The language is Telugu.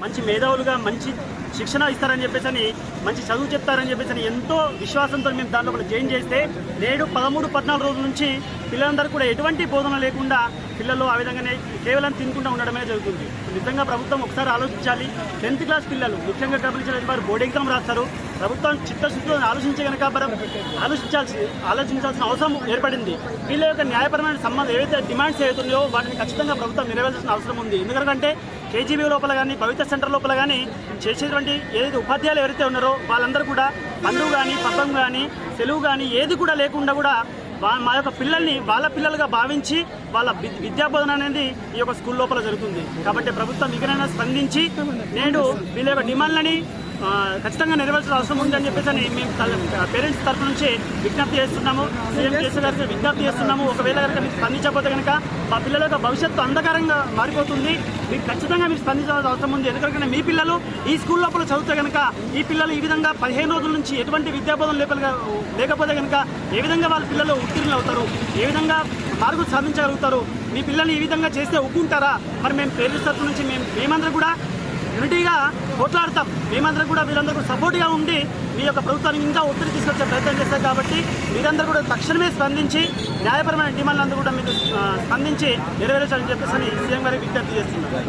మంచి మేధావులుగా మంచి శిక్షణ ఇస్తారని చెప్పేసి మంచి చదువు చెప్తారని చెప్పేసి ఎంతో విశ్వాసంతో మేము దాంట్లో జాయిన్ చేస్తే నేడు 13-14 రోజుల నుంచి పిల్లలందరూ కూడా ఎటువంటి బోధన లేకుండా పిల్లలు ఆ విధంగానే కేవలం తినకుండా ఉండడమే జరుగుతుంది. నిజంగా ప్రభుత్వం ఒకసారి ఆలోచించాలి. 10th క్లాస్ పిల్లలు ముఖ్యంగా గమనించాల్సిన వారు బోర్డు ఎగ్జామ్ రాస్తారు. ప్రభుత్వం చిత్తశుద్ధితో ఆలోచించే కనుక ఆలోచించాల్సిన అవసరం ఏర్పడింది. వీళ్ళ యొక్క న్యాయపరమైన సంబంధం ఏవైతే డిమాండ్స్ ఏవైతున్నాయో వాటిని ఖచ్చితంగా ప్రభుత్వం నెరవేర్చాల్సిన అవసరం ఉంది. ఎందుకంటే కేజీబీ లోపల కానీ భవిత సెంటర్ లోపల కానీ చేసేటువంటి ఏదైతే ఉపాధ్యాయులు ఎవరైతే ఉన్నారో వాళ్ళందరూ కూడా పండుగ కానీ పబ్బం కానీ సెలవు కానీ ఏది కూడా లేకుండా కూడా మా యొక్క పిల్లల్ని వాళ్ళ పిల్లలుగా భావించి వాళ్ళ విద్యాబోధన అనేది ఈ యొక్క స్కూల్ లోపల జరుగుతుంది. కాబట్టి ప్రభుత్వం ఇకనైనా స్పందించి నేడు వీళ్ళ యొక్క డిమాండ్లని ఖచ్చితంగా నెరవేర్చాల్సిన అవసరం ఉందని చెప్పేసి మేము పేరెంట్స్ తరఫు నుంచి విజ్ఞప్తి చేస్తున్నాము. సీఎం కేసీఆర్ గారికి విజ్ఞప్తి చేస్తున్నాము. ఒకవేళ కనుక మీరు స్పందించకపోతే కనుక మా పిల్లల యొక్క భవిష్యత్తు అంధకారంగా మారిపోతుంది. మీకు ఖచ్చితంగా మీరు స్పందించాల్సిన అవసరం ఉంది. ఎందుకంటే మీ పిల్లలు ఈ స్కూల్ లోపల చదివితే కనుక ఈ పిల్లలు ఈ విధంగా 15 రోజుల నుంచి ఎటువంటి విద్యాబోధన లేకపోతే కనుక ఏ విధంగా వాళ్ళ పిల్లలు ఉత్తీర్ణులు అవుతారు, ఏ విధంగా మార్కులు సాధించగలుగుతారు? మీ పిల్లల్ని ఈ విధంగా చేస్తే ఒప్పుకుంటారా? మరి మేము పేరెంట్స్ తరఫు నుంచి మేమందరం కూడా యూనిటీగా పోట్లాడతాం. మేమందరం కూడా వీళ్ళందరూ సపోర్ట్గా ఉండి మీ యొక్క ప్రభుత్వానికి ఇంకా ఒత్తిడి తీసుకొచ్చే ప్రయత్నం చేస్తారు. కాబట్టి మీరందరూ కూడా తక్షణమే స్పందించి న్యాయపరమైన డిమాండ్లందరూ కూడా మీరు స్పందించి నెరవేర్చాలని చెప్పేసి సీఎం గారికి విజ్ఞప్తి చేస్తున్నారు.